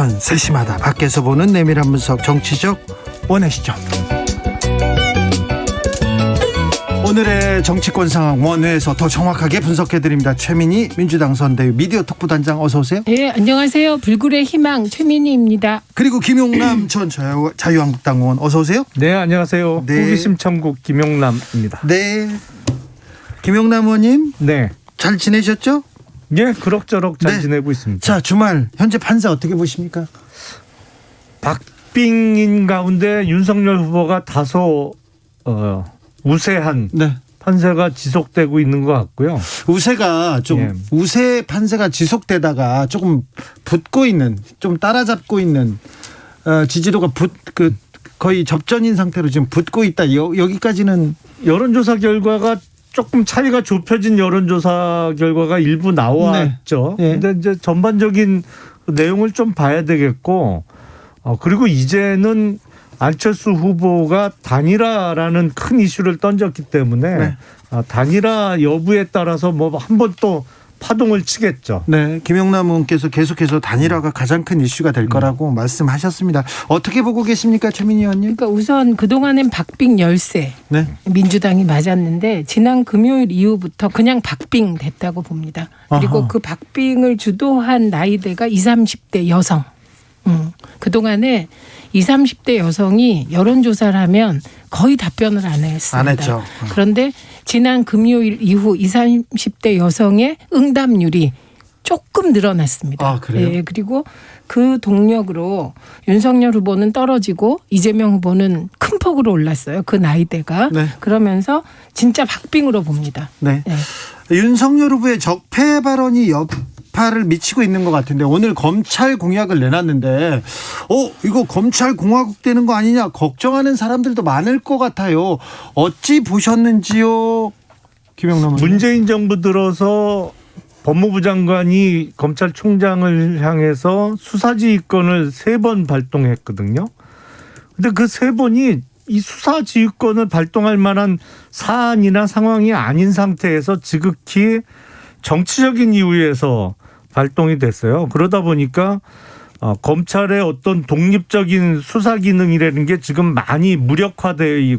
시선 세심하다. 밖에서 보는 내밀한 분석, 정치적 원의 시점. 오늘의 정치권 상황 원회에서 더 정확하게 분석해드립니다. 최민희 민주당 선대위 미디어 특보단장, 어서 오세요. 네, 안녕하세요. 불굴의 희망 최민희입니다. 그리고 김용남 전 자유한국당 의원, 어서 오세요. 네, 안녕하세요. 네. 호기심 천국 김용남입니다. 네, 김용남 의원님. 네, 잘 지내셨죠? 예, 그럭저럭 잘 네. 지내고 있습니다. 자, 주말 현재 판세 어떻게 보십니까? 박빙인 가운데 윤석열 후보가 다소 우세한 네. 판세가 지속되고 있는 것 같고요. 우세가 좀 예. 우세 판세가 지속되다가 조금 붙고 있는, 좀 따라잡고 있는, 지지도가 거의 접전인 상태로 지금 붙고 있다. 여기까지는 여론조사 결과가 조금 차이가 좁혀진 여론조사 결과가 일부 나왔죠. 네. 네. 근데 이제 전반적인 내용을 좀 봐야 되겠고, 그리고 이제는 안철수 후보가 단일화라는 큰 이슈를 던졌기 때문에 네. 단일화 여부에 따라서 뭐 한 번 또 파동을 치겠죠. 네, 김용남 의원께서 계속해서 단일화가 가장 큰 이슈가 될 거라고 말씀하셨습니다. 어떻게 보고 계십니까, 최민희 의원님? 그러니까 우선 그동안엔 박빙 열세 네. 민주당이 맞았는데 지난 금요일 이후부터 그냥 박빙 됐다고 봅니다. 그리고 아하. 그 박빙을 주도한 나이대가 20, 30대 여성. 그동안에 20, 30대 여성이 여론조사를 하면 거의 답변을 안 했습니다. 안 했죠. 그런데 지난 금요일 이후 20, 30대 여성의 응답률이 조금 늘어났습니다. 아, 그래요? 예, 그리고 그 동력으로 윤석열 후보는 떨어지고 이재명 후보는 큰 폭으로 올랐어요. 그 나이대가. 네. 그러면서 진짜 박빙으로 봅니다. 네. 네. 윤석열 후보의 적폐 발언이 여파를 미치고 있는 것 같은데, 오늘 검찰 공약을 내놨는데 이거 검찰 공화국 되는 거 아니냐 걱정하는 사람들도 많을 것 같아요. 어찌 보셨는지요, 김용남 의원? 문재인 정부 들어서 법무부 장관이 검찰총장을 향해서 수사지휘권을 3번 발동했거든요. 근데 그 3번이 이 수사지휘권을 발동할 만한 사안이나 상황이 아닌 상태에서 지극히 정치적인 이유에서 발동이 됐어요. 그러다 보니까 검찰의 어떤 독립적인 수사 기능이라는 게 지금 많이 무력화되어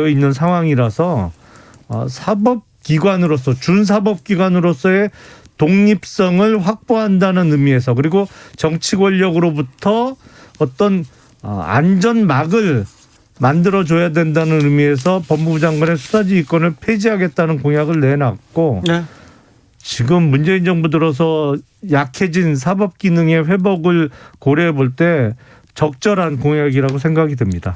있는 상황이라서 사법기관으로서 준사법기관으로서의 독립성을 확보한다는 의미에서, 그리고 정치 권력으로부터 어떤 안전막을 만들어줘야 된다는 의미에서 법무부 장관의 수사지휘권을 폐지하겠다는 공약을 내놨고, 네. 지금 문재인 정부 들어서 약해진 사법 기능의 회복을 고려해 볼 때 적절한 공약이라고 생각이 듭니다.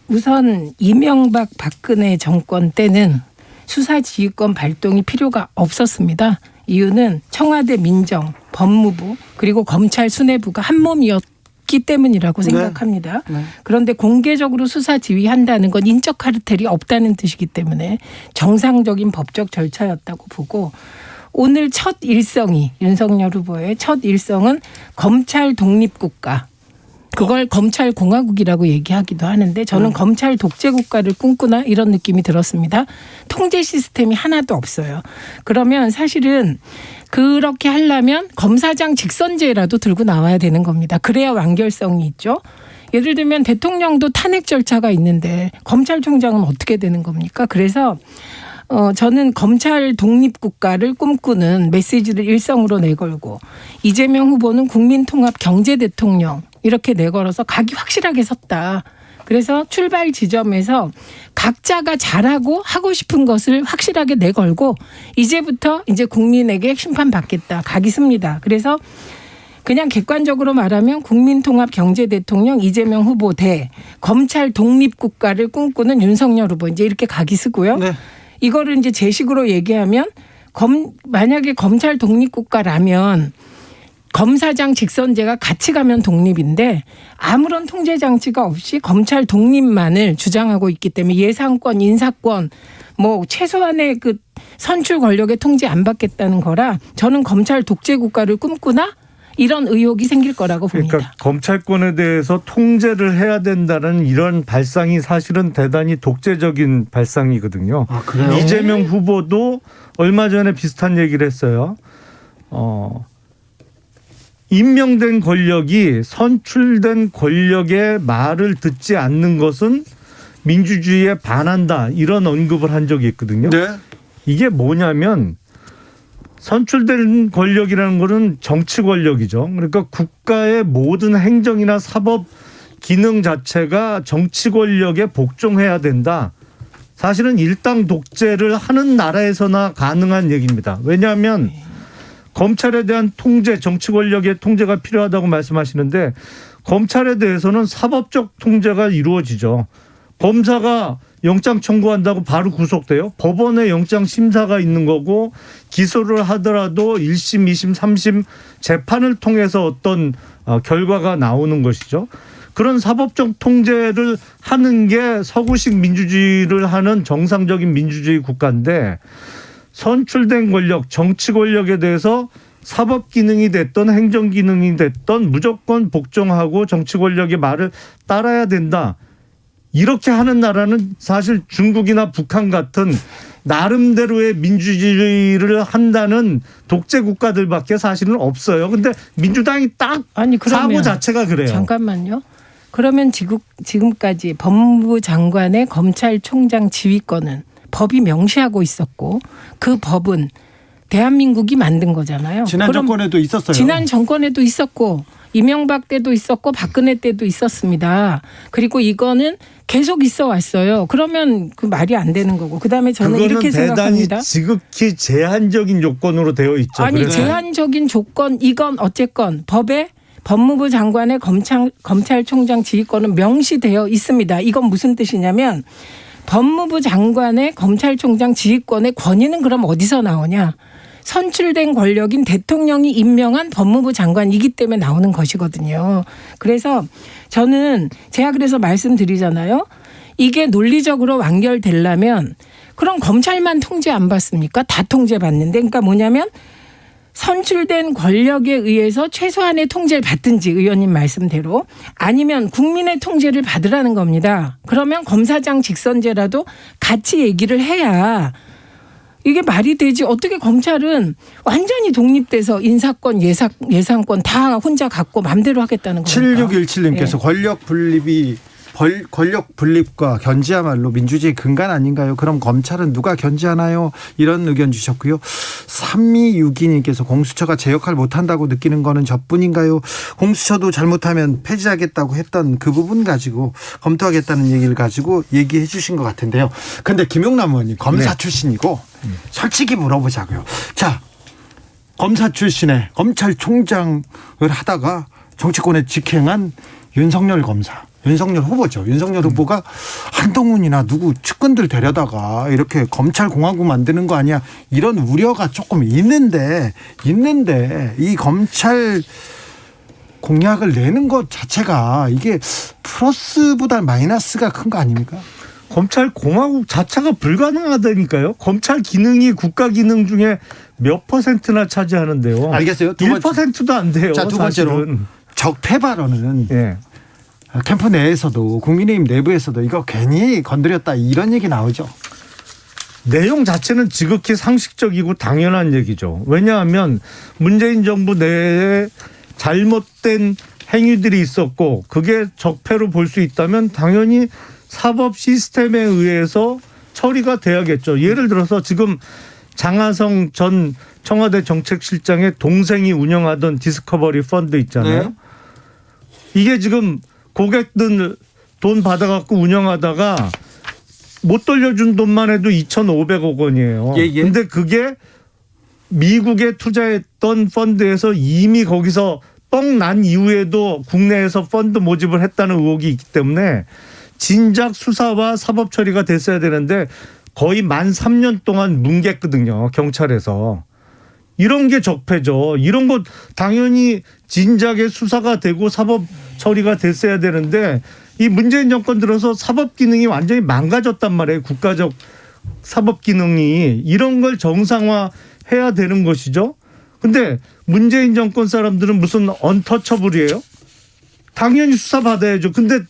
우선 이명박 박근혜 정권 때는 수사지휘권 발동이 필요가 없었습니다. 이유는 청와대 민정, 법무부 그리고 검찰 수뇌부가 한 몸이었기 때문이라고 생각합니다. 네. 그런데 공개적으로 수사 지휘한다는 건 인적 카르텔이 없다는 뜻이기 때문에 정상적인 법적 절차였다고 보고, 오늘 첫 일성이, 윤석열 후보의 첫 일성은 검찰 독립국가, 그걸 검찰 공화국이라고 얘기하기도 하는데 저는 검찰 독재 국가를 꿈꾸나 이런 느낌이 들었습니다. 통제 시스템이 하나도 없어요. 그러면 사실은 그렇게 하려면 검사장 직선제라도 들고 나와야 되는 겁니다. 그래야 완결성이 있죠. 예를 들면 대통령도 탄핵 절차가 있는데 검찰총장은 어떻게 되는 겁니까? 그래서 저는 검찰 독립국가를 꿈꾸는 메시지를 일성으로 내걸고, 이재명 후보는 국민통합 경제대통령 이렇게 내걸어서 각이 확실하게 섰다. 그래서 출발 지점에서 각자가 잘하고 하고 싶은 것을 확실하게 내걸고 이제부터 이제 국민에게 심판받겠다. 각이 씁니다. 그래서 그냥 객관적으로 말하면 국민통합 경제대통령 이재명 후보 대 검찰 독립국가를 꿈꾸는 윤석열 후보, 이제 이렇게 각이 쓰고요. 네. 이거를 이제 제 식으로 얘기하면 만약에 검찰 독립국가라면 검사장 직선제가 같이 가면 독립인데 아무런 통제 장치가 없이 검찰 독립만을 주장하고 있기 때문에 예산권, 인사권, 뭐 최소한의 그 선출 권력의 통제 안 받겠다는 거라 저는 검찰 독재 국가를 꿈꾸나 이런 의혹이 생길 거라고 봅니다. 그러니까 검찰권에 대해서 통제를 해야 된다는 이런 발상이 사실은 대단히 독재적인 발상이거든요. 아, 그래요? 이재명 후보도 얼마 전에 비슷한 얘기를 했어요. 임명된 권력이 선출된 권력의 말을 듣지 않는 것은 민주주의에 반한다 이런 언급을 한 적이 있거든요. 네. 이게 뭐냐면 선출된 권력이라는 거는 정치 권력이죠. 그러니까 국가의 모든 행정이나 사법 기능 자체가 정치 권력에 복종해야 된다. 사실은 일당 독재를 하는 나라에서나 가능한 얘기입니다. 왜냐하면 검찰에 대한 통제, 정치 권력의 통제가 필요하다고 말씀하시는데 검찰에 대해서는 사법적 통제가 이루어지죠. 검사가 영장 청구한다고 바로 구속돼요. 법원에 영장 심사가 있는 거고 기소를 하더라도 1심, 2심, 3심 재판을 통해서 어떤 결과가 나오는 것이죠. 그런 사법적 통제를 하는 게 서구식 민주주의를 하는 정상적인 민주주의 국가인데 선출된 권력, 정치 권력에 대해서 사법 기능이 됐던 행정 기능이 됐던 무조건 복종하고 정치 권력의 말을 따라야 된다. 이렇게 하는 나라는 사실 중국이나 북한 같은 나름대로의 민주주의를 한다는 독재 국가들밖에 사실은 없어요. 근데 민주당이 딱 사고 자체가 그래요. 잠깐만요. 그러면 지금까지 법무부 장관의 검찰총장 지휘권은 법이 명시하고 있었고 그 법은 대한민국이 만든 거잖아요. 지난 정권에도 있었어요. 지난 정권에도 있었고 이명박 때도 있었고 박근혜 때도 있었습니다. 그리고 이거는 계속 있어 왔어요. 그러면 그 말이 안 되는 거고. 그다음에 저는 이렇게 생각합니다. 대단히 지극히 제한적인 요건으로 되어 있죠. 아니 제한적인 조건 이건 어쨌건 법에 법무부 장관의 검찰총장 지휘권은 명시되어 있습니다. 이건 무슨 뜻이냐면 법무부 장관의 검찰총장 지휘권의 권위는 그럼 어디서 나오냐. 선출된 권력인 대통령이 임명한 법무부 장관이기 때문에 나오는 것이거든요. 그래서 저는 제가 그래서 말씀드리잖아요. 이게 논리적으로 완결되려면 그럼 검찰만 통제 안 받습니까? 다 통제받는데. 그러니까 뭐냐면 선출된 권력에 의해서 최소한의 통제를 받든지 의원님 말씀대로 아니면 국민의 통제를 받으라는 겁니다. 그러면 검사장 직선제라도 같이 얘기를 해야 이게 말이 되지. 어떻게 검찰은 완전히 독립돼서 인사권, 예산권 다 혼자 갖고 마음대로 하겠다는 겁니까? 7617님께서 네. 권력 분립과 견제야말로 민주주의 근간 아닌가요? 그럼 검찰은 누가 견제하나요? 이런 의견 주셨고요. 3262님께서 공수처가 제 역할 못한다고 느끼는 거는 저뿐인가요? 공수처도 잘못하면 폐지하겠다고 했던 그 부분 가지고 검토하겠다는 얘기를 가지고 얘기해 주신 것 같은데요. 근데 김용남 의원님 검사 출신이고 솔직히 물어보자고요. 자, 검사 출신의 검찰총장을 하다가 정치권에 직행한 윤석열 검사. 윤석열 후보죠. 윤석열 후보가 한동훈이나 누구 측근들 데려다가 이렇게 검찰공화국 만드는 거 아니야. 이런 우려가 조금 있는데 이 검찰 공약을 내는 것 자체가 이게 플러스보다 마이너스가 큰 거 아닙니까? 검찰공화국 자체가 불가능하다니까요. 검찰 기능이 국가 기능 중에 몇 %나 차지하는데요. 알겠어요. 1%도 안 돼요. 자, 두 번째로 사실은. 적폐 발언은 예. 캠프 내에서도 국민의힘 내부에서도 이거 괜히 건드렸다 이런 얘기 나오죠. 내용 자체는 지극히 상식적이고 당연한 얘기죠. 왜냐하면 문재인 정부 내에 잘못된 행위들이 있었고 그게 적폐로 볼 수 있다면 당연히 사법 시스템에 의해서 처리가 돼야겠죠. 예를 들어서 지금 장하성 전 청와대 정책실장의 동생이 운영하던 디스커버리 펀드 있잖아요. 네. 이게 지금 고객들 돈 받아갖고 운영하다가 못 돌려준 돈만 해도 2,500억 원이에요. 예. 근데 그게 미국에 투자했던 펀드에서 이미 거기서 뻥 난 이후에도 국내에서 펀드 모집을 했다는 의혹이 있기 때문에 진작 수사와 사법 처리가 됐어야 되는데 거의 만 3년 동안 뭉갰거든요. 경찰에서. 이런 게 적폐죠. 이런 거 당연히 진작에 수사가 되고 사법 처리가 됐어야 되는데 이 문재인 정권 들어서 사법 기능이 완전히 망가졌단 말이에요. 국가적 사법 기능이. 이런 걸 정상화해야 되는 것이죠. 근데 문재인 정권 사람들은 무슨 언터처블이에요? 당연히 수사받아야죠. 근데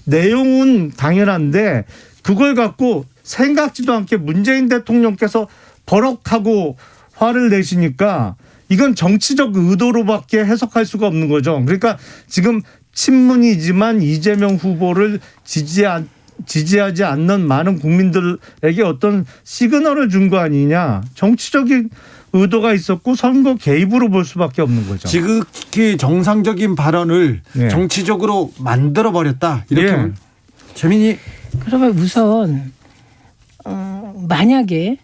내용은 당연한데 그걸 갖고 생각지도 않게 문재인 대통령께서 버럭하고 화를 내시니까 이건 정치적 의도로밖에 해석할 수가 없는 거죠. 그러니까 지금 친문이지만 이재명 후보를 지지하지 않는 많은 국민들에게 어떤 시그널을 준 거 아니냐. 정치적인 의도가 있었고 선거 개입으로 볼 수밖에 없는 거죠. 지극히 정상적인 발언을 네. 정치적으로 만들어버렸다. 이렇게. 예. 재민이. 그러면 우선 만약에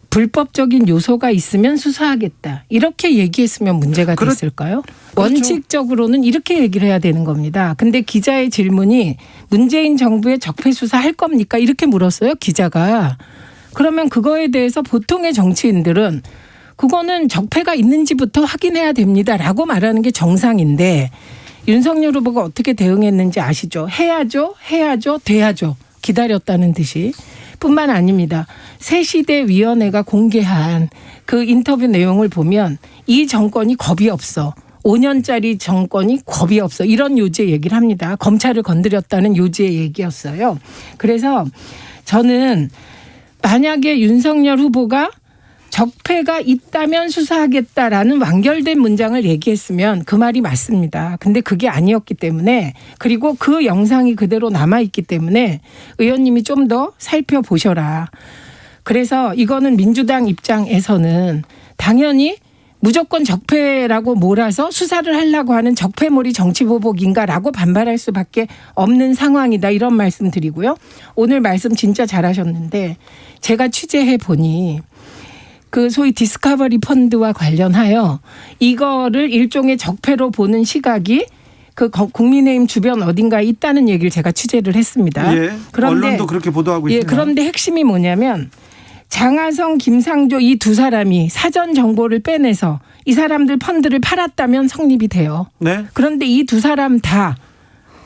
불법적인 요소가 있으면 수사하겠다. 이렇게 얘기했으면 문제가 됐을까요? 원칙적으로는 이렇게 얘기를 해야 되는 겁니다. 근데 기자의 질문이 문재인 정부의 적폐 수사할 겁니까? 이렇게 물었어요. 기자가. 그러면 그거에 대해서 보통의 정치인들은 그거는 적폐가 있는지부터 확인해야 됩니다라고 말하는 게 정상인데 윤석열 후보가 어떻게 대응했는지 아시죠? 해야죠. 돼야죠. 기다렸다는 듯이. 뿐만 아닙니다. 새시대위원회가 공개한 그 인터뷰 내용을 보면 이 정권이 겁이 없어. 5년짜리 정권이 겁이 없어. 이런 요지의 얘기를 합니다. 검찰을 건드렸다는 요지의 얘기였어요. 그래서 저는 만약에 윤석열 후보가 적폐가 있다면 수사하겠다라는 완결된 문장을 얘기했으면 그 말이 맞습니다. 근데 그게 아니었기 때문에 그리고 그 영상이 그대로 남아있기 때문에 의원님이 좀 더 살펴보셔라. 그래서 이거는 민주당 입장에서는 당연히 무조건 적폐라고 몰아서 수사를 하려고 하는 적폐몰이 정치보복인가라고 반발할 수밖에 없는 상황이다. 이런 말씀 드리고요. 오늘 말씀 진짜 잘하셨는데 제가 취재해 보니 그 소위 디스커버리 펀드와 관련하여 이거를 일종의 적폐로 보는 시각이 그 국민의힘 주변 어딘가에 있다는 얘기를 제가 취재를 했습니다. 예. 그런데 언론도 그렇게 보도하고 예, 있습니다. 그런데 핵심이 뭐냐면 장하성, 김상조 이 두 사람이 사전 정보를 빼내서 이 사람들 펀드를 팔았다면 성립이 돼요. 네. 그런데 이 두 사람 다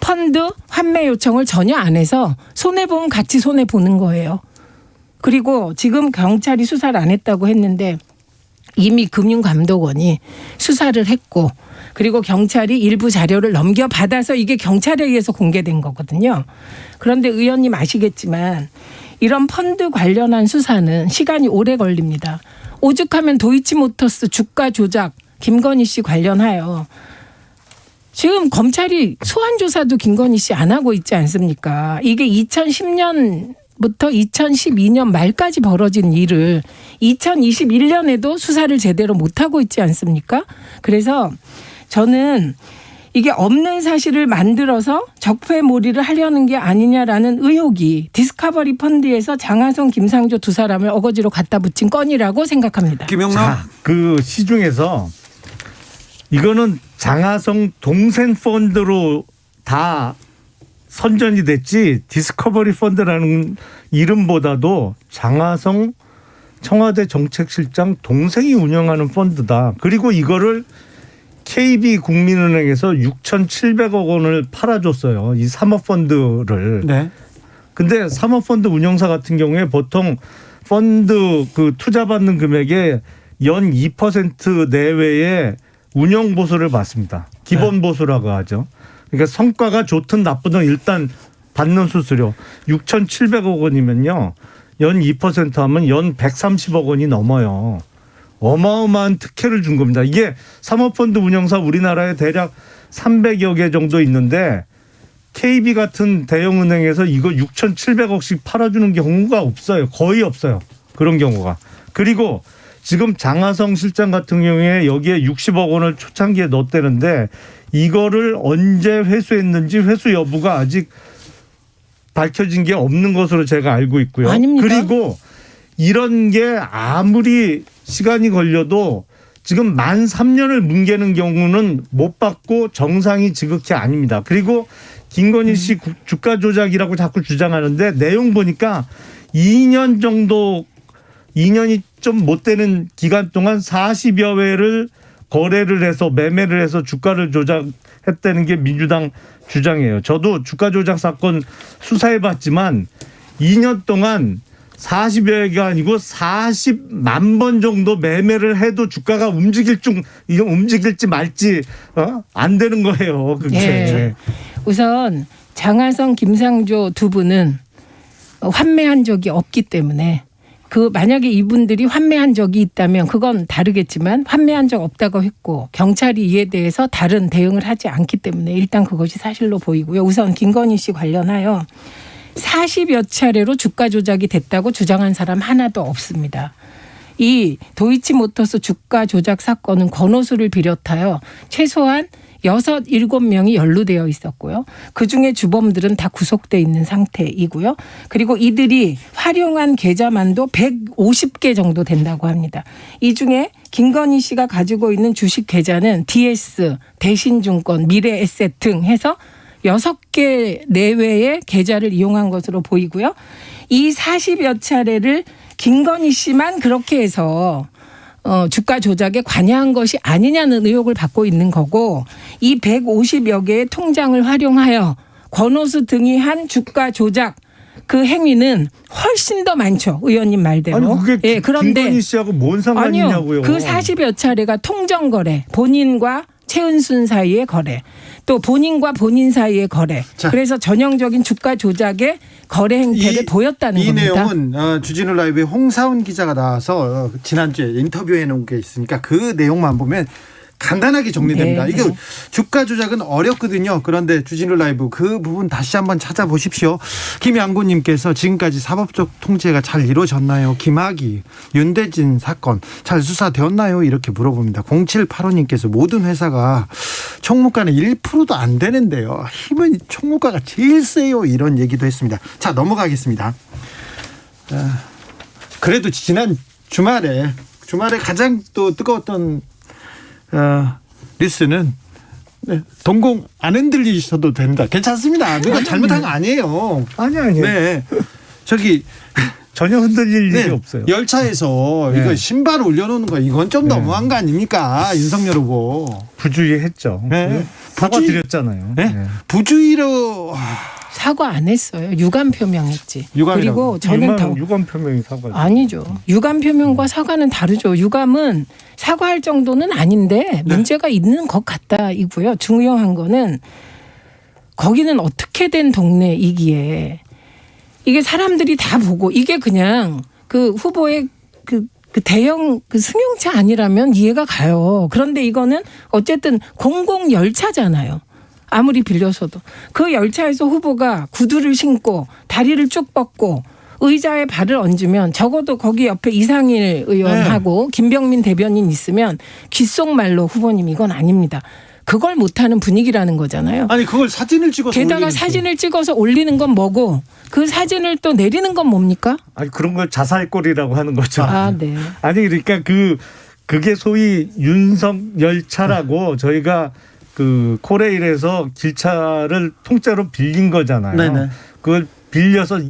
펀드 환매 요청을 전혀 안 해서 손해보면 같이 손해보는 거예요. 그리고 지금 경찰이 수사를 안 했다고 했는데 이미 금융감독원이 수사를 했고 그리고 경찰이 일부 자료를 넘겨받아서 이게 경찰에 의해서 공개된 거거든요. 그런데 의원님 아시겠지만 이런 펀드 관련한 수사는 시간이 오래 걸립니다. 오죽하면 도이치모터스 주가 조작 김건희 씨 관련하여 지금 검찰이 소환 조사도 김건희 씨 안 하고 있지 않습니까? 이게 2010년부터 2012년 말까지 벌어진 일을 2021년에도 수사를 제대로 못하고 있지 않습니까? 그래서 저는 이게 없는 사실을 만들어서 적폐몰이를 하려는 게 아니냐라는 의혹이 디스커버리 펀드에서 장하성, 김상조 두 사람을 어거지로 갖다 붙인 건이라고 생각합니다. 김영남. 자, 그 시중에서 이거는 장하성 동생 펀드로 다 선전이 됐지 디스커버리 펀드라는 이름보다도 장하성 청와대 정책실장 동생이 운영하는 펀드다. 그리고 이거를 KB국민은행에서 6,700억 원을 팔아줬어요. 이 사모펀드를. 네. 근데 사모펀드 운용사 같은 경우에 보통 펀드 그 투자받는 금액의 연 2% 내외의 운영 보수를 받습니다. 기본 보수라고 하죠. 그러니까 성과가 좋든 나쁘든 일단 받는 수수료 6,700억 원이면요. 연 2% 하면 연 130억 원이 넘어요. 어마어마한 특혜를 준 겁니다. 이게 사모펀드 운영사 우리나라에 대략 300여 개 정도 있는데 KB 같은 대형은행에서 이거 6,700억씩 팔아주는 경우가 없어요. 거의 없어요. 그런 경우가. 그리고 지금 장하성 실장 같은 경우에 여기에 60억 원을 초창기에 넣었다는데 이거를 언제 회수했는지 회수 여부가 아직 밝혀진 게 없는 것으로 제가 알고 있고요. 아닙니다. 그리고 이런 게 아무리 시간이 걸려도 지금 만 3년을 뭉개는 경우는 못 받고 정상이 지극히 아닙니다. 그리고 김건희 씨 주가 조작이라고 자꾸 주장하는데 내용 보니까 2년 정도 2년이 좀 못 되는 기간 동안 40여 회를 거래를 해서 매매를 해서 주가를 조작했다는 게 민주당 주장이에요. 저도 주가 조작 사건 수사해봤지만 2년 동안 40여 회가 아니고 40만 번 정도 매매를 해도 주가가 움직일지 말지 안 되는 거예요. 그게. 예. 우선 장하성, 김상조 두 분은 환매한 적이 없기 때문에 만약에 이분들이 환매한 적이 있다면 그건 다르겠지만 환매한 적 없다고 했고 경찰이 이에 대해서 다른 대응을 하지 않기 때문에 일단 그것이 사실로 보이고요. 우선 김건희 씨 관련하여 40여 차례로 주가 조작이 됐다고 주장한 사람 하나도 없습니다. 이 도이치모터스 주가 조작 사건은 권오수를 비롯하여 최소한 6, 7명이 연루되어 있었고요. 그중에 주범들은 다 구속돼 있는 상태이고요. 그리고 이들이 활용한 계좌만도 150개 정도 된다고 합니다. 이 중에 김건희 씨가 가지고 있는 주식 계좌는 DS, 대신증권, 미래에셋 등 해서 6개 내외의 계좌를 이용한 것으로 보이고요. 이 40여 차례를 김건희 씨만 그렇게 해서 주가 조작에 관여한 것이 아니냐는 의혹을 받고 있는 거고 이 150여 개의 통장을 활용하여 권오수 등이 한 주가 조작 그 행위는 훨씬 더 많죠. 의원님 말대로. 아니 그게 그런데 김건희 씨하고 뭔 상관이 아니요. 있냐고요. 그 40여 차례가 통정거래 본인과 최은순 사이의 거래 또 본인과 본인 사이의 거래 자. 그래서 전형적인 주가 조작의 거래 행태를 보였다는 이 겁니다. 내용은 주진우 라이브에 홍사훈 기자가 나와서 지난주에 인터뷰해 놓은 게 있으니까 그 내용만 보면 간단하게 정리됩니다. 네. 이게 주가 조작은 어렵거든요. 그런데 주진우 라이브 그 부분 다시 한번 찾아보십시오. 김양구님께서 지금까지 사법적 통제가 잘 이루어졌나요? 김학의, 윤대진 사건 잘 수사되었나요? 이렇게 물어봅니다. 0785님께서 모든 회사가 총무과는 1%도 안 되는데요. 힘은 총무과가 제일 세요. 이런 얘기도 했습니다. 자, 넘어가겠습니다. 그래도 지난 주말에 가장 또 뜨거웠던 뉴스는 동공 안 흔들리셔도 됩니다. 괜찮습니다. 누가 잘못한 거 아니에요. 아니요. 네, 저기 전혀 흔들릴 일이 없어요. 열차에서 네. 이거 신발 올려놓는 거 이건 좀 너무한 거 아닙니까, 윤석열 후보? 부주의했죠. 네. 사과드렸잖아요. 네? 네. 부주의로 사과 안 했어요. 유감 표명했지. 유감이라고. 그리고 저는 더 유감 표명이 사과. 아니죠. 유감 표명과 사과는 다르죠. 유감은 사과할 정도는 아닌데 문제가 있는 것 같다 이고요. 중요한 거는 거기는 어떻게 된 동네이기에 이게 사람들이 다 보고 이게 그냥 그 후보의 그 대형 그 승용차 아니라면 이해가 가요. 그런데 이거는 어쨌든 공공 열차잖아요. 아무리 빌려서도 그 열차에서 후보가 구두를 신고 다리를 쭉 뻗고 의자에 발을 얹으면 적어도 거기 옆에 이상일 의원하고 김병민 대변인 있으면 귓속말로 후보님 이건 아닙니다. 그걸 못하는 분위기라는 거잖아요. 아니 그걸 사진을 찍어서 게다가 올리는 사진을 찍어서 올리는 건 뭐고 그 사진을 또 내리는 건 뭡니까? 아니 그런 걸 자살골이라고 하는 거죠. 아, 네. 아니 그러니까 그게 소위 윤석열차라고 저희가 그 코레일에서 길차를 통째로 빌린 거잖아요. 네네. 그걸 빌려서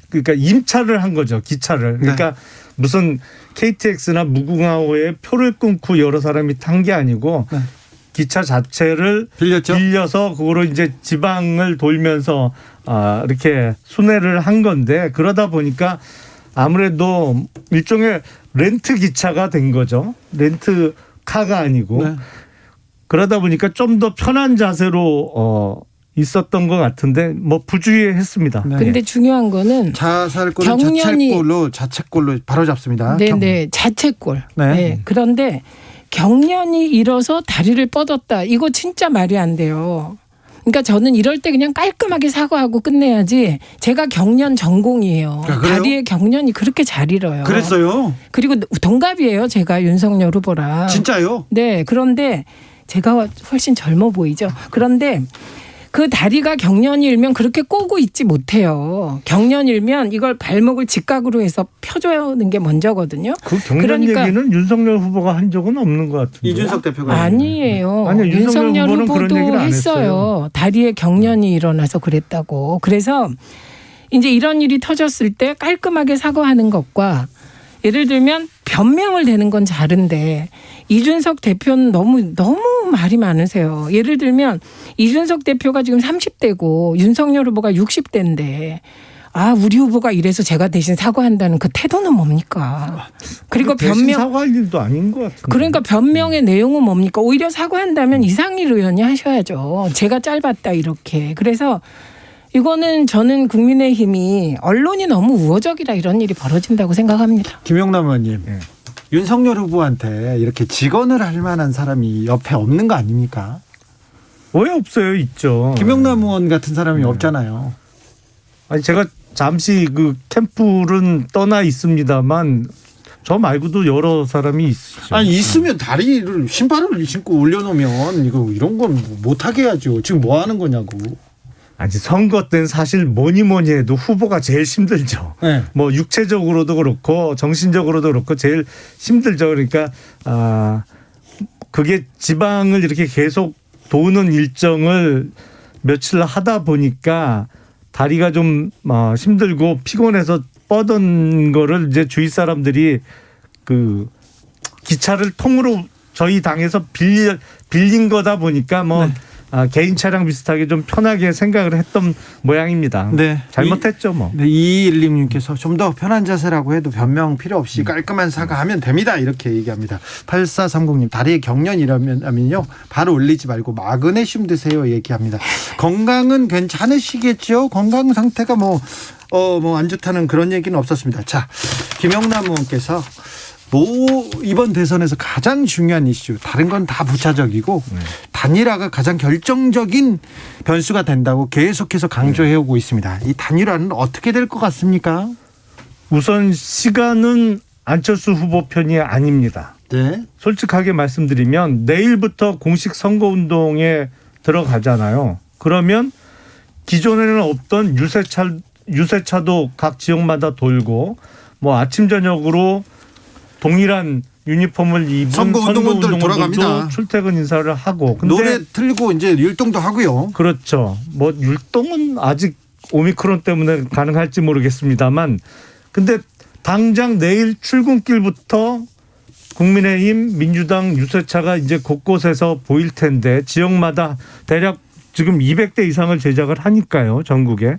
그러니까 임차를 한 거죠. 기차를. 그러니까 무슨 KTX나 무궁화호에 표를 끊고 여러 사람이 탄 게 아니고 네. 기차 자체를 빌렸죠? 빌려서 그거로 이제 지방을 돌면서 이렇게 순회를 한 건데 그러다 보니까 아무래도 일종의 렌트 기차가 된 거죠. 렌트 카가 아니고. 네. 그러다 보니까 좀 더 편한 자세로 있었던 것 같은데 뭐 부주의했습니다. 네. 근데 중요한 거는 자살골은 경련이- 자책골로 바로 잡습니다. 네네 자책골. 네. 네. 그런데 경련이 일어서 다리를 뻗었다. 이거 진짜 말이 안 돼요. 그러니까 저는 이럴 때 그냥 깔끔하게 사과하고 끝내야지. 제가 경련 전공이에요. 아, 그래요? 다리에 경련이 그렇게 잘 일어요. 그랬어요? 그리고 동갑이에요. 제가 윤석열 후보랑. 진짜요? 네. 그런데 제가 훨씬 젊어 보이죠. 그런데 그 다리가 경련이 일면 그렇게 꼬고 있지 못해요. 경련 일면 이걸 발목을 직각으로 해서 펴주는 게 먼저거든요. 그 경련 그러니까- 얘기는 윤석열 후보가 한 적은 없는 것 같은데. 이준석 대표가 아니에요. 아니요, 윤석열 윤석열 후보는 그런 후보도 얘기를 안 했어요. 다리에 경련이 일어나서 그랬다고. 그래서 이제 이런 일이 터졌을 때 깔끔하게 사과하는 것과 예를 들면 변명을 대는 건 다른데 이준석 대표는 너무 말이 많으세요. 예를 들면 이준석 대표가 지금 30대고 윤석열 후보가 60대인데 우리 후보가 이래서 제가 대신 사과한다는 그 태도는 뭡니까? 그리고 대신 사과할 일도 아닌 것 같은데. 그러니까 변명의 내용은 뭡니까? 오히려 사과한다면 이상일 의원이 하셔야죠. 제가 짧았다 이렇게. 그래서 이거는 저는 국민의힘이 언론이 너무 우호적이라 이런 일이 벌어진다고 생각합니다. 김영남 의원님, 예. 윤석열 후보한테 이렇게 직언을 할 만한 사람이 옆에 없는 거 아닙니까? 왜 없어요? 있죠. 김영남 의원 같은 사람이 없잖아요. 아니 제가 잠시 그 캠프는 떠나 있습니다만 저 말고도 여러 사람이 있으시죠. 아니 있으면 다리를 신발을 신고 올려놓으면 이런 건 못하게 해야죠. 지금 뭐 하는 거냐고. 아니 선거 때는 사실 뭐니 해도 후보가 제일 힘들죠. 네. 뭐 육체적으로도 그렇고 정신적으로도 그렇고 제일 힘들죠. 그러니까 그게 지방을 이렇게 계속 도는 일정을 며칠 하다 보니까 다리가 좀 힘들고 피곤해서 뻗은 거를 이제 주위 사람들이 그 기차를 통으로 저희 당에서 빌린 거다 보니까 뭐 네. 개인 차량 비슷하게 좀 편하게 생각을 했던 모양입니다. 네. 잘못했죠 뭐. 네, 2216님께서 좀 더 편한 자세라고 해도 변명 필요 없이 깔끔한 사과하면 됩니다. 이렇게 얘기합니다. 8430님 다리에 경련이라면요. 바로 올리지 말고 마그네슘 드세요. 얘기합니다. 건강은 괜찮으시겠죠? 건강 상태가 뭐 안 좋다는 그런 얘기는 없었습니다. 자, 김영남 의원께서 이번 대선에서 가장 중요한 이슈, 다른 건 다 부차적이고 단일화가 가장 결정적인 변수가 된다고 계속해서 강조해오고 있습니다. 이 단일화는 어떻게 될 것 같습니까? 우선 시간은 안철수 후보 편이 아닙니다. 네. 솔직하게 말씀드리면 내일부터 공식 선거운동에 들어가잖아요. 그러면 기존에는 없던 유세차도 각 지역마다 돌고 뭐 아침 저녁으로 동일한 유니폼을 입은 선거운동원들 선거운동원들도 돌아갑니다. 출퇴근 인사를 하고. 근데 노래 틀고 이제 율동도 하고요. 그렇죠. 뭐 율동은 아직 오미크론 때문에 가능할지 모르겠습니다만, 근데 당장 내일 출근길부터 국민의힘, 민주당 유세차가 이제 곳곳에서 보일 텐데 지역마다 대략 지금 200대 이상을 제작을 하니까요, 전국에.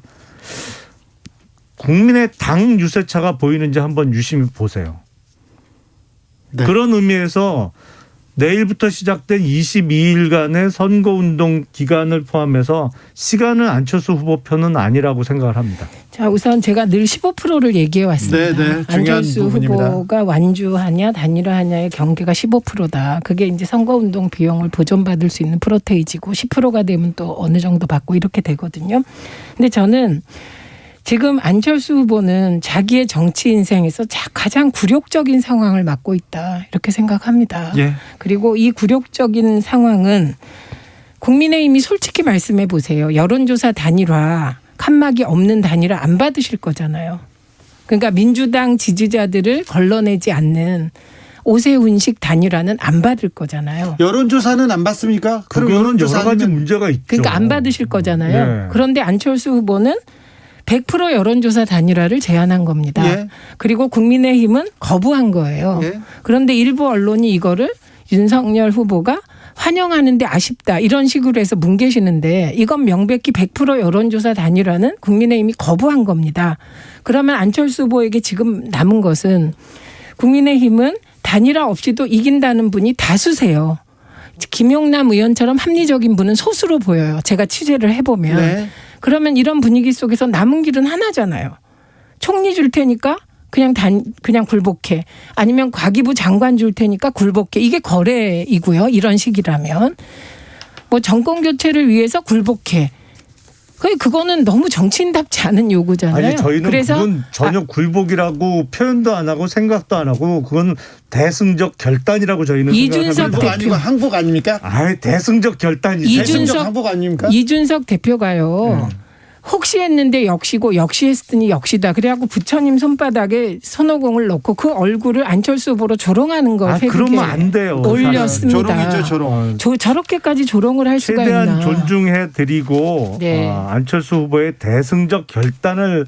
국민의 당 유세차가 보이는지 한번 유심히 보세요. 네. 그런 의미에서 내일부터 시작된 22일간의 선거운동 기간을 포함해서 시간은 안철수 후보 편은 아니라고 생각을 합니다. 자, 우선 제가 늘 15%를 얘기해 왔습니다. 네, 중요한 안철수 부분입니다. 후보가 완주하냐 단일화하냐의 경계가 15%다. 그게 이제 선거운동 비용을 보존받을 수 있는 프로테이지고 10%가 되면 또 어느 정도 받고 이렇게 되거든요. 근데 저는 지금 안철수 후보는 자기의 정치 인생에서 가장 굴욕적인 상황을 맞고 있다. 이렇게 생각합니다. 예. 그리고 이 굴욕적인 상황은 국민의힘이 솔직히 말씀해 보세요. 여론조사 단일화, 칸막이 없는 단일화 안 받으실 거잖아요. 그러니까 민주당 지지자들을 걸러내지 않는 오세훈식 단일화는 안 받을 거잖아요. 여론조사는 안 받습니까? 그럼 그거는 여론조사 여러 가지 아니면 문제가 있죠. 그러니까 안 받으실 거잖아요. 네. 그런데 안철수 후보는 100% 여론조사 단일화를 제안한 겁니다. 예. 그리고 국민의힘은 거부한 거예요. 예. 그런데 일부 언론이 이거를 윤석열 후보가 환영하는데 아쉽다 이런 식으로 해서 뭉개시는데 이건 명백히 100% 여론조사 단일화는 국민의힘이 거부한 겁니다. 그러면 안철수 후보에게 지금 남은 것은 국민의힘은 단일화 없이도 이긴다는 분이 다수세요. 김용남 의원처럼 합리적인 분은 소수로 보여요. 제가 취재를 해보면. 네. 그러면 이런 분위기 속에서 남은 길은 하나잖아요. 총리 줄 테니까 그냥 굴복해. 아니면 과기부 장관 줄 테니까 굴복해. 이게 거래이고요. 이런 식이라면. 뭐 정권 교체를 위해서 굴복해. 그거는 너무 정치인답지 않은 요구잖아요. 아니 저희는 그래서 그건 전혀 굴복이라고 표현도 안 하고 생각도 안 하고 그건 대승적 결단이라고 저희는 이준석 생각합니다. 항복 아니고 항복 아닙니까? 대승적 결단이죠. 대승적 항복 아닙니까? 이준석 대표가요. 혹시 했는데 역시고 역시 했으니 역시다. 그래갖고 부처님 손바닥에 손오공을 넣고 그 얼굴을 안철수 후보로 조롱하는 거 그러면 안 돼요. 올렸습니다. 조롱이죠, 조롱. 저렇게까지 조롱을 할 수가 최대한 있나. 존중해드리고 네. 안철수 후보의 대승적 결단을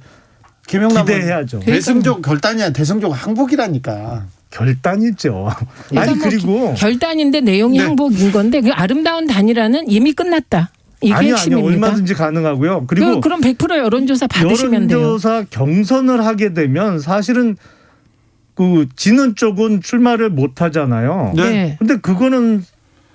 김영남 기대해야죠. 대승적 결단이야. 대승적 항복이라니까. 결단이죠. 그러니까 아니 뭐 그리고 결단인데 내용이 네. 항복인 건데 그 아름다운 단일화는 이미 끝났다. 이게 아니요 핵심입니다. 얼마든지 가능하고요. 그리고 그럼 100% 여론조사 받으시면 돼요. 여론조사 경선을 하게 되면 사실은 그 지는 쪽은 출마를 못 하잖아요. 네. 네. 근데 그거는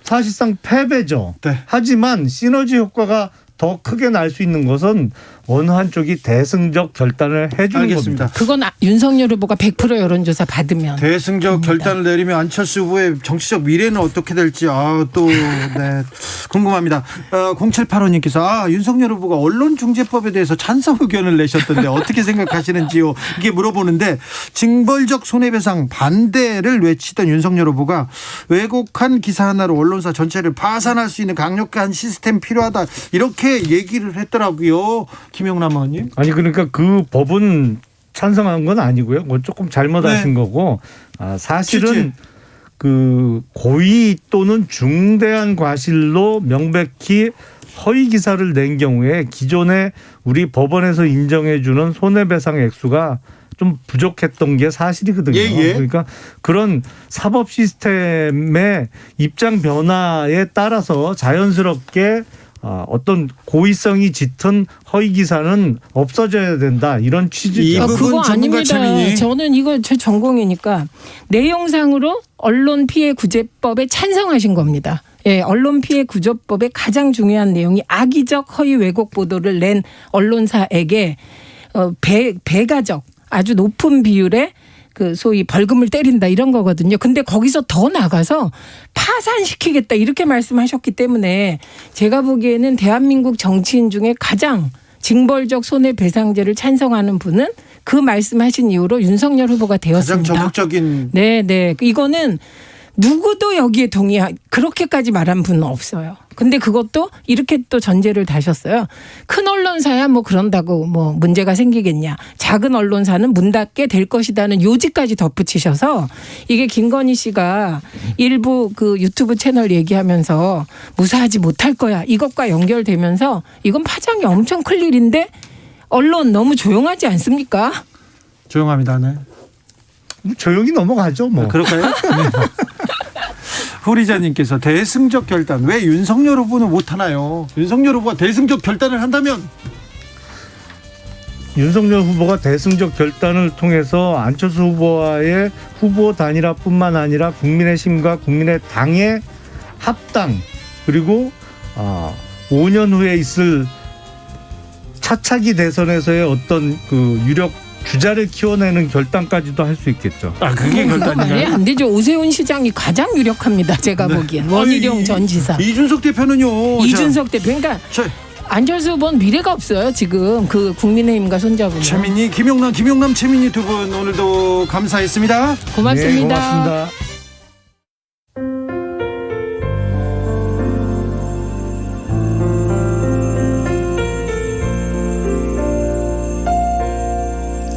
사실상 패배죠. 네. 하지만 시너지 효과가 더 크게 날 수 있는 것은 어느 한쪽이 대승적 결단을 해주는 알겠습니다. 겁니다. 그건 윤석열 후보가 100% 여론조사 받으면 대승적 됩니다. 결단을 내리면 안철수 후보의 정치적 미래는 어떻게 될지 또 네, 궁금합니다. 0785님께서 윤석열 후보가 언론중재법에 대해서 찬성 의견을 내셨던데 어떻게 생각하시는지요? 이게 물어보는데 징벌적 손해배상 반대를 외치던 윤석열 후보가 왜곡한 기사 하나로 언론사 전체를 파산할 수 있는 강력한 시스템 필요하다 이렇게 얘기를 했더라고요. 김영남 의원님. 아니 그러니까 그 법은 찬성한 건 아니고요. 뭐 조금 잘못하신 거고 사실은 취재. 그 고의 또는 중대한 과실로 명백히 허위 기사를 낸 경우에 기존에 우리 법원에서 인정해 주는 손해배상 액수가 좀 부족했던 게 사실이거든요. 예. 그러니까 그런 사법 시스템의 입장 변화에 따라서 자연스럽게 어떤 고의성이 짙은 허위 기사는 없어져야 된다 이런 취지죠. 이 부분 그거 전문가 아닙니다. 최민희. 저는 이거 제 전공이니까 내용상으로 언론 피해 구제법에 찬성하신 겁니다. 예, 언론 피해 구제법의 가장 중요한 내용이 악의적 허위 왜곡 보도를 낸 언론사에게 배가적 아주 높은 비율의 그 소위 벌금을 때린다 이런 거거든요. 근데 거기서 더 나가서 파산시키겠다 이렇게 말씀하셨기 때문에 제가 보기에는 대한민국 정치인 중에 가장 징벌적 손해배상제를 찬성하는 분은 그 말씀하신 이후로 윤석열 후보가 가장 되었습니다. 적극적인 네. 이거는 누구도 여기에 그렇게까지 말한 분은 없어요. 근데 그것도 이렇게 또 전제를 다셨어요. 큰 언론사야 뭐 그런다고 뭐 문제가 생기겠냐. 작은 언론사는 문 닫게 될 것이다는 요지까지 덧붙이셔서 이게 김건희 씨가 일부 그 유튜브 채널 얘기하면서 무사하지 못할 거야. 이것과 연결되면서 이건 파장이 엄청 클 일인데 언론 너무 조용하지 않습니까? 조용합니다. 네. 조용히 넘어가죠. 뭐. 그럴까요? 네. 후리자님께서 대승적 결단 왜 윤석열 후보는 못하나요? 윤석열 후보가 대승적 결단을 한다면 윤석열 후보가 대승적 결단을 통해서 안철수 후보와의 후보 단일화뿐만 아니라 국민의 심과 국민의 당의 합당 그리고 5년 후에 있을 차차기 대선에서의 어떤 그 유력 주자를 키워내는 결단까지도 할 수 있겠죠. 그게 말이 결단인가요? 안 되죠. 오세훈 시장이 가장 유력합니다. 제가 보기엔. 원희룡 전 지사. 이준석 대표는요. 이준석 대표. 그러니까 안철수 후보는 미래가 없어요. 지금 그 국민의힘과 손잡으면. 최민희, 김용남, 최민희 두 분 오늘도 감사했습니다. 고맙습니다. 네, 고맙습니다.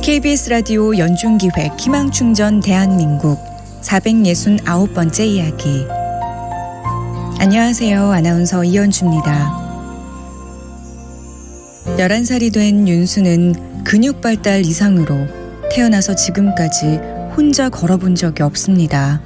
KBS 라디오 연중기획 희망충전 대한민국 469번째 이야기. 안녕하세요. 아나운서 이현주입니다. 11살이 된 윤수는 근육 발달 이상으로 태어나서 지금까지 혼자 걸어본 적이 없습니다.